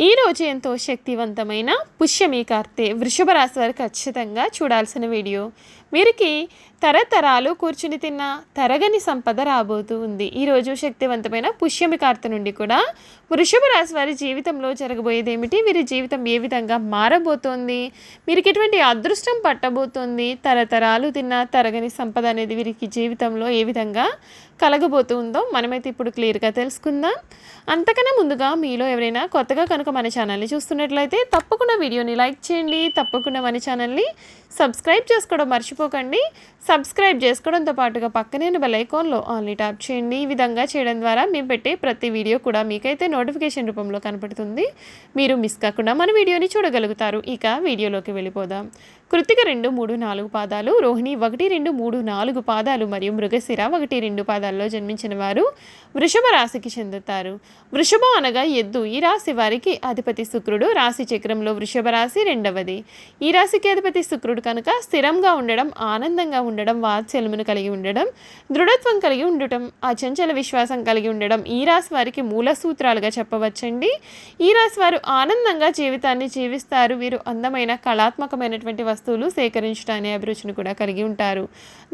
ఈరోజు ఎంతో శక్తివంతమైన పుష్యమి కార్తె వృషభ రాశి వారు ఖచ్చితంగా చూడాల్సిన వీడియో. వీరికి తరతరాలు కూర్చుని తిన్న తరగని సంపద రాబోతూ ఉంది. ఈరోజు శక్తివంతమైన పుష్యమి కార్తె నుండి కూడా వృషభ రాశి వారి జీవితంలో జరగబోయేది ఏమిటి, వీరి జీవితం ఏ విధంగా మారబోతోంది, వీరికి ఎటువంటి అదృష్టం పట్టబోతోంది, తరతరాలు తిన్న తరగని సంపద అనేది వీరికి జీవితంలో ఏ విధంగా కలగబోతుందో మనమైతే ఇప్పుడు క్లియర్గా తెలుసుకుందాం. అంతకన్నా ముందుగా మీలో ఎవరైనా కొత్తగా కనుక మన ఛానల్ని చూస్తున్నట్లయితే తప్పకుండా వీడియోని లైక్ చేయండి, తప్పకుండా మన ఛానల్ని సబ్స్క్రైబ్ చేసుకోవడం మర్చిపోకండి. సబ్స్క్రైబ్ చేసుకోవడంతో పాటుగా పక్కనే బెల్ ఐకాన్లో ఆల్ని ట్యాప్ చేయండి. ఈ విధంగా చేయడం ద్వారా మేము పెట్టే ప్రతి వీడియో కూడా మీకైతే నోటిఫికేషన్ రూపంలో కనపడుతుంది. మీరు మిస్ కాకుండా మన వీడియోని చూడగలుగుతారు. ఇక వీడియోలోకి వెళ్ళిపోదాం. కృత్తిక 2, 3, 4 పాదాలు, రోహిణి 1, 2, 3, 4 పాదాలు మరియు మృగశిర 1, 2 పాదాల్లో జన్మించిన వారు వృషభ రాశికి చెందుతారు. వృషభం అనగా ఎద్దు. ఈ రాశి వారికి అధిపతి శుక్రుడు. రాశి చక్రంలో వృషభ రాశి రెండవది. ఈ రాశికి అధిపతి శుక్రుడు కనుక స్థిరంగా ఉండడం, ఆనందంగా ఉండడం, వాత్సల్యమును కలిగి ఉండడం, దృఢత్వం కలిగి ఉండటం, అచంచల విశ్వాసం కలిగి ఉండడం ఈ రాశి వారికి మూల సూత్రాలుగా చెప్పవచ్చండి. ఈ రాశి వారు ఆనందంగా జీవితాన్ని జీవిస్తారు. వీరు అందమైన కళాత్మకమైనటువంటి వస్తువులు సేకరించడానికి అభిరుచిని కూడా కలిగి ఉంటారు.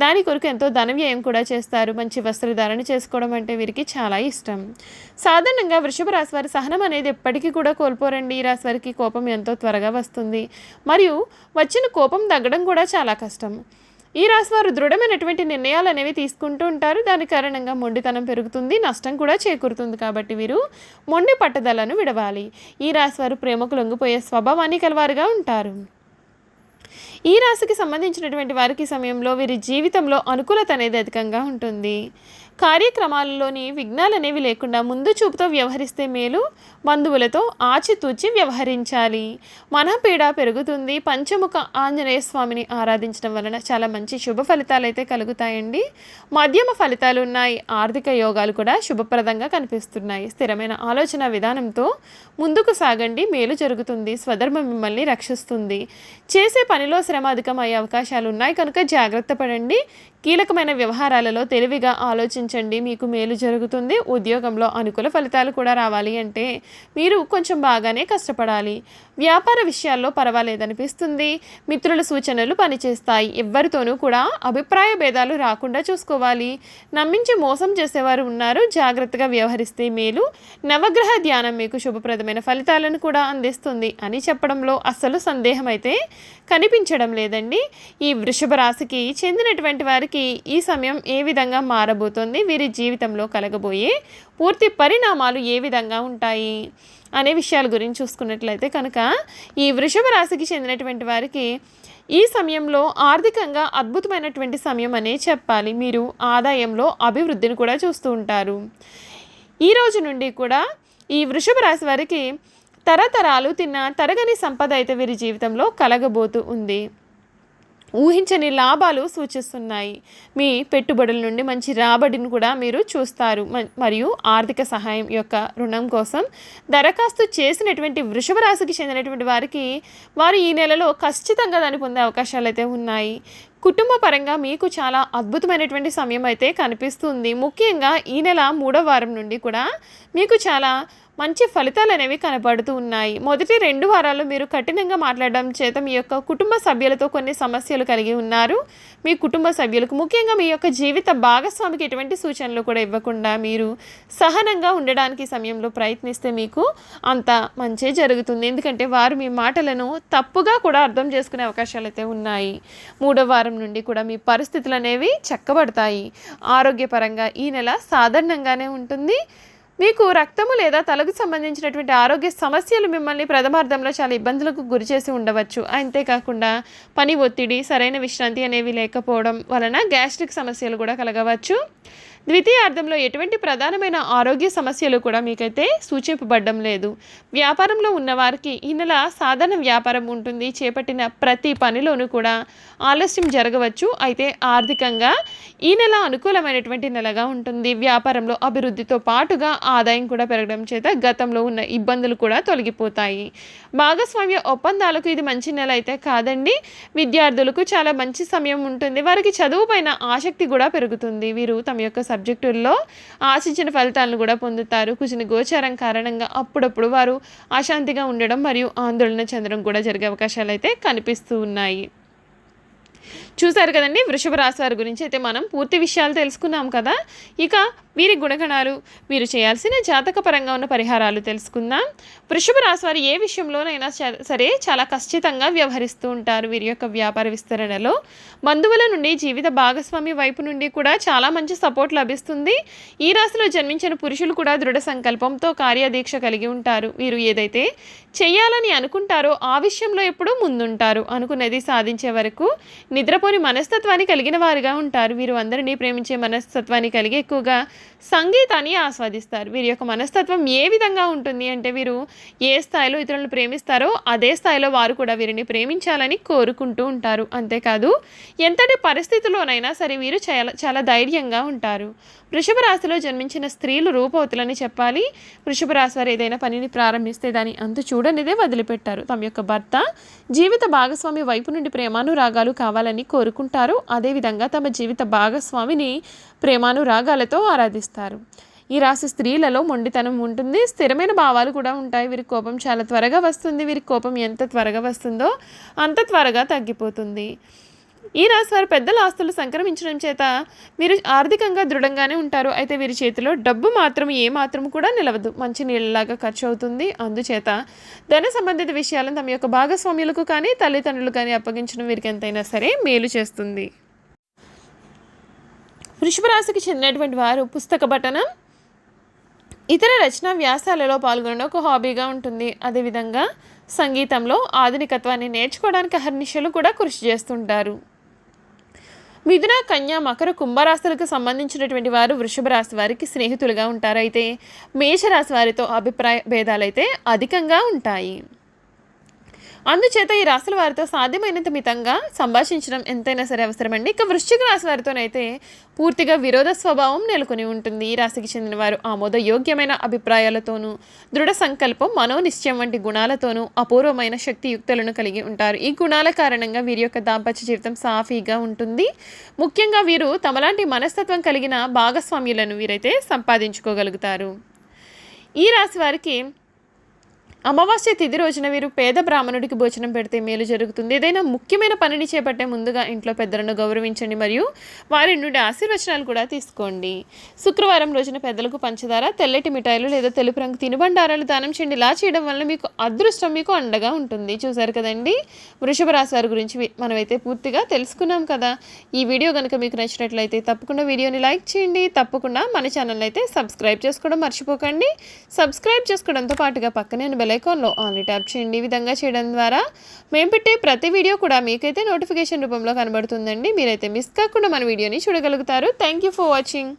దాని కొరకు ఎంతో ధన వ్యయం కూడా చేస్తారు. మంచి వస్త్రధారణ చేసుకోవడం అంటే వీరికి చాలా ఇష్టం. సాధారణంగా వృషభ రాశి వారి సహనం అనేది ఎప్పటికీ కూడా కోల్పోరండి. ఈ రాశి వారికి కోపం ఎంతో త్వరగా వస్తుంది మరియు వచ్చిన కోపం తగ్గడం కూడా చాలా కష్టం. ఈ రాశి వారు దృఢమైనటువంటి నిర్ణయాలు అనేవి తీసుకుంటూ ఉంటారు. దాని కారణంగా మొండితనం పెరుగుతుంది, నష్టం కూడా చేకూరుతుంది. కాబట్టి వీరు మొండి పట్టుదలను విడవాలి. ఈ రాశి వారు ప్రేమకు లొంగిపోయే స్వభావాన్ని కలవారుగా ఉంటారు. ఈ రాశికి సంబంధించినటువంటి వారికి సమయంలో వీరి జీవితంలో అనుకూలత అనేది అధికంగా ఉంటుంది. కార్యక్రమాలలోని విఘ్నాలు అనేవి లేకుండా ముందు చూపుతో వ్యవహరిస్తే మేలు. బంధువులతో ఆచితూచి వ్యవహరించాలి. మనపీడ పెరుగుతుంది. పంచముఖ ఆంజనేయ స్వామిని ఆరాధించడం వలన చాలా మంచి శుభ ఫలితాలు అయితే కలుగుతాయండి. మధ్యమ ఫలితాలు ఉన్నాయి. ఆర్థిక యోగాలు కూడా శుభప్రదంగా కనిపిస్తున్నాయి. స్థిరమైన ఆలోచన విధానంతో ముందుకు సాగండి, మేలు జరుగుతుంది. స్వధర్మం మిమ్మల్ని రక్షిస్తుంది. చేసే పనిలో శ్రమ అధికమయ్యే అవకాశాలు ఉన్నాయి కనుక జాగ్రత్త పడండి. కీలకమైన వ్యవహారాలలో తెలివిగా ఆలోచించండి, మీకు మేలు జరుగుతుంది. ఉద్యోగంలో అనుకూల ఫలితాలు కూడా రావాలి అంటే మీరు కొంచెం బాగానే కష్టపడాలి. వ్యాపార విషయాల్లో పర్వాలేదనిపిస్తుంది. మిత్రుల సూచనలు పనిచేస్తాయి. ఎవ్వరితోనూ కూడా అభిప్రాయ భేదాలు రాకుండా చూసుకోవాలి. నమ్మించి మోసం చేసేవారు ఉన్నారు, జాగ్రత్తగా వ్యవహరిస్తే మేలు. నవగ్రహ ధ్యానం మీకు శుభప్రదమైన ఫలితాలను కూడా అందిస్తుంది అని చెప్పడంలో అస్సలు సందేహం అయితే కనిపించడం లేదండి. ఈ వృషభ రాశికి చెందినటువంటి వారికి ఈ సమయం ఏ విధంగా మారబోతోంది, వీరి జీవితంలో కలగబోయే పూర్తి పరిణామాలు ఏ విధంగా ఉంటాయి అనే విషయాల గురించి చూసుకున్నట్లయితే కనుక ఈ వృషభ రాశికి చెందినటువంటి వారికి ఈ సమయంలో ఆర్థికంగా అద్భుతమైనటువంటి సమయం అనే చెప్పాలి. మీరు ఆదాయంలో అభివృద్ధిని కూడా చూస్తూ ఉంటారు. ఈ రోజు నుండి కూడా ఈ వృషభ రాశి వారికి తరతరాలు తిన్న తరగని సంపద అయితే వీరి జీవితంలో కలగబోతూ ఉంది. ఊహించని లాభాలు సూచిస్తున్నాయి. మీ పెట్టుబడుల నుండి మంచి రాబడిని కూడా మీరు చూస్తారు. మరియు ఆర్థిక సహాయం యొక్క రుణం కోసం దరఖాస్తు చేసినటువంటి వృషభ రాశికి చెందినటువంటి వారికి వారు ఈ నెలలో ఖచ్చితంగా దాన్ని పొందే అవకాశాలు అయితే ఉన్నాయి. కుటుంబ పరంగా మీకు చాలా అద్భుతమైనటువంటి సమయం అయితే కనిపిస్తుంది. ముఖ్యంగా ఈ నెల 3వ వారం నుండి కూడా మీకు చాలా మంచి ఫలితాలు అనేవి కనబడుతూ ఉన్నాయి. మొదటి 2 వారాలు మీరు కఠినంగా మాట్లాడడం చేత మీ యొక్క కుటుంబ సభ్యులతో కొన్ని సమస్యలు కలిగి ఉన్నారు. మీ కుటుంబ సభ్యులకు ముఖ్యంగా మీ యొక్క జీవిత భాగస్వామికి ఎటువంటి సూచనలు కూడా ఇవ్వకుండా మీరు సహనంగా ఉండడానికి సమయంలో ప్రయత్నిస్తే మీకు అంత మంచి జరుగుతుంది. ఎందుకంటే వారు మీ మాటలను తప్పుగా కూడా అర్థం చేసుకునే అవకాశాలు అయితే ఉన్నాయి. 3వ వారం నుండి కూడా మీ పరిస్థితులు అనేవి చక్కబడతాయి. ఆరోగ్యపరంగా ఈ నెల సాధారణంగానే ఉంటుంది. మీకు రక్తము లేదా తలకు సంబంధించినటువంటి ఆరోగ్య సమస్యలు మిమ్మల్ని ప్రథమార్థంలో చాలా ఇబ్బందులకు గురి చేసి ఉండవచ్చు. అంతేకాకుండా పని ఒత్తిడి, సరైన విశ్రాంతి అనేవి లేకపోవడం వలన గ్యాస్ట్రిక్ సమస్యలు కూడా కలగవచ్చు. ద్వితీయార్థంలో ఎటువంటి ప్రధానమైన ఆరోగ్య సమస్యలు కూడా మీకైతే సూచింపబడడం లేదు. వ్యాపారంలో ఉన్నవారికి ఈ నెల సాధారణ వ్యాపారం ఉంటుంది. చేపట్టిన ప్రతి పనిలోనూ కూడా ఆలస్యం జరగవచ్చు. అయితే ఆర్థికంగా ఈ నెల అనుకూలమైనటువంటి నెలగా ఉంటుంది. వ్యాపారంలో అభివృద్ధితో పాటుగా ఆదాయం కూడా పెరగడం చేత గతంలో ఉన్న ఇబ్బందులు కూడా తొలగిపోతాయి. భాగస్వామ్య ఒప్పందాలకు ఇది మంచి నెల అయితే కాదండి. విద్యార్థులకు చాలా మంచి సమయం ఉంటుంది. వారికి చదువు పైన ఆసక్తి కూడా పెరుగుతుంది. వీరు తమ యొక్క సబ్జెక్టుల్లో ఆశించిన ఫలితాలను కూడా పొందుతారు. కుజుని గోచారం కారణంగా అప్పుడప్పుడు వారు అశాంతిగా ఉండడం మరియు ఆందోళన చెందడం కూడా జరిగే అవకాశాలు అయితే కనిపిస్తూ ఉన్నాయి. చూసారు కదండి, వృషభ రాశి వారి గురించి అయితే మనం పూర్తి విషయాలు తెలుసుకున్నాం కదా. ఇక వీరి గుణగణాలు, వీరు చేయాల్సిన జాతకపరంగా ఉన్న పరిహారాలు తెలుసుకుందాం. వృషభ రాశి వారు ఏ విషయంలోనైనా సరే చాలా ఖచ్చితంగా వ్యవహరిస్తూ ఉంటారు. వీరి యొక్క వ్యాపార విస్తరణలో బంధువుల నుండి, జీవిత భాగస్వామి వైపు నుండి కూడా చాలా మంచి సపోర్ట్ లభిస్తుంది. ఈ రాశిలో జన్మించిన పురుషులు కూడా దృఢ సంకల్పంతో కార్యదీక్ష కలిగి ఉంటారు. వీరు ఏదైతే చేయాలని అనుకుంటారో ఆ విషయంలో ఎప్పుడూ ముందుంటారు. అనుకున్నది సాధించే వరకు నిద్రపోని మనస్తత్వాన్ని కలిగిన వారుగా ఉంటారు. వీరు అందరినీ ప్రేమించే మనస్తత్వాన్ని కలిగి ఎక్కువగా సంగీతాన్ని ఆస్వాదిస్తారు. వీరి యొక్క మనస్తత్వం ఏ విధంగా ఉంటుంది అంటే, వీరు ఏ స్థాయిలో ఇతరులను ప్రేమిస్తారో అదే స్థాయిలో వారు కూడా వీరిని ప్రేమించాలని కోరుకుంటూ ఉంటారు. అంతేకాదు ఎంతటి పరిస్థితుల్లోనైనా సరే వీరు చాలా ధైర్యంగా ఉంటారు. వృషభ రాశిలో జన్మించిన స్త్రీలు రూపవతులని చెప్పాలి. వృషభ రాశి వారు ఏదైనా పనిని ప్రారంభిస్తే దాని అంతు చూడనిదే వదిలిపెట్టారు. తమ యొక్క భర్త, జీవిత భాగస్వామి వైపు నుండి ప్రేమానురాగాలు కావాలని కోరుకుంటారు. అదేవిధంగా తమ జీవిత భాగస్వామిని ప్రేమానురాగాలతో ఆరాధిస్తారు. ఈ రాశి స్త్రీలలో మొండితనం ఉంటుంది, స్థిరమైన భావాలు కూడా ఉంటాయి. వీరి కోపం చాలా త్వరగా వస్తుంది. వీరి కోపం ఎంత త్వరగా వస్తుందో అంత త్వరగా తగ్గిపోతుంది. ఈ రాశి వారు పెద్దల ఆస్తులు సంక్రమించడం చేత వీరు ఆర్థికంగా దృఢంగానే ఉంటారు. అయితే వీరి చేతిలో డబ్బు మాత్రం ఏమాత్రం కూడా నిలవదు, మంచి నీళ్ళలాగా ఖర్చు అవుతుంది. అందుచేత ధన సంబంధిత విషయాలను తమ యొక్క భాగస్వామ్యులకు కానీ తల్లిదండ్రులు కానీ అప్పగించడం వీరికి ఎంతైనా సరే మేలు చేస్తుంది. వృషభ రాశికి చెందినటువంటి వారు పుస్తక పఠనం, ఇతర రచనా వ్యాసాలలో పాల్గొనడం ఒక హాబీగా ఉంటుంది. అదేవిధంగా సంగీతంలో ఆధునికత్వాన్ని నేర్చుకోవడానికి అహర్నిశలు కూడా కృషి చేస్తుంటారు. మిథున, కన్య, మకర, కుంభరాశులకు సంబంధించినటువంటి వారు వృషభ రాశి వారికి స్నేహితులుగా ఉంటారు. అయితే మేషరాశి వారితో అభిప్రాయ భేదాలు అయితే అధికంగా ఉంటాయి. అందుచేత ఈ రాశుల వారితో సాధ్యమైనంత మితంగా సంభాషించడం ఎంతైనా సరే అవసరమండి. ఇక వృశ్చిక రాశి వారితోనైతే పూర్తిగా విరోధ స్వభావం నెలకొని ఉంటుంది. ఈ రాశికి చెందిన వారు ఆమోదయోగ్యమైన అభిప్రాయాలతోనూ, దృఢ సంకల్పం, మనోనిశ్చయం వంటి గుణాలతోనూ అపూర్వమైన శక్తియుక్తులను కలిగి ఉంటారు. ఈ గుణాల కారణంగా వీరి యొక్క దాంపత్య జీవితం సాఫీగా ఉంటుంది. ముఖ్యంగా వీరు తమలాంటి మనస్తత్వం కలిగిన భాగస్వామ్యులను వీరైతే సంపాదించుకోగలుగుతారు. ఈ రాశి వారికి అమావాస్య తిథి రోజున వీరు పేద బ్రాహ్మణుడికి భోజనం పెడితే మేలు జరుగుతుంది. ఏదైనా ముఖ్యమైన పనిని చేపట్టే ముందుగా ఇంట్లో పెద్దలను గౌరవించండి మరియు వారి నుండి ఆశీర్వచనాలు కూడా తీసుకోండి. శుక్రవారం రోజున పెద్దలకు పంచదార, తెల్లటి మిఠాయిలు లేదా తెలుపు రంగు తినుబండారాలు దానం చేయండి. ఇలా చేయడం వల్ల మీకు అదృష్టం మీకు అండగా ఉంటుంది. చూసారు కదండి, వృషభ రాశి వారి గురించి మనమైతే పూర్తిగా తెలుసుకున్నాం కదా. ఈ వీడియో కనుక మీకు నచ్చినట్లయితే తప్పకుండా వీడియోని లైక్ చేయండి. తప్పకుండా మన ఛానల్ అయితే సబ్స్క్రైబ్ చేసుకోవడం మర్చిపోకండి. సబ్స్క్రైబ్ చేసుకోవడంతో పాటుగా పక్కనే బెల్ ఐకాన్లో ఆన్లీ ట్యాప్ చేయండి. ఈ విధంగా చేయడం ద్వారా మేము పెట్టే ప్రతి వీడియో కూడా మీకైతే నోటిఫికేషన్ రూపంలో కనబడుతుందండి. మీరైతే మిస్ కాకుండా మన వీడియోని చూడగలుగుతారు. Thank you for watching.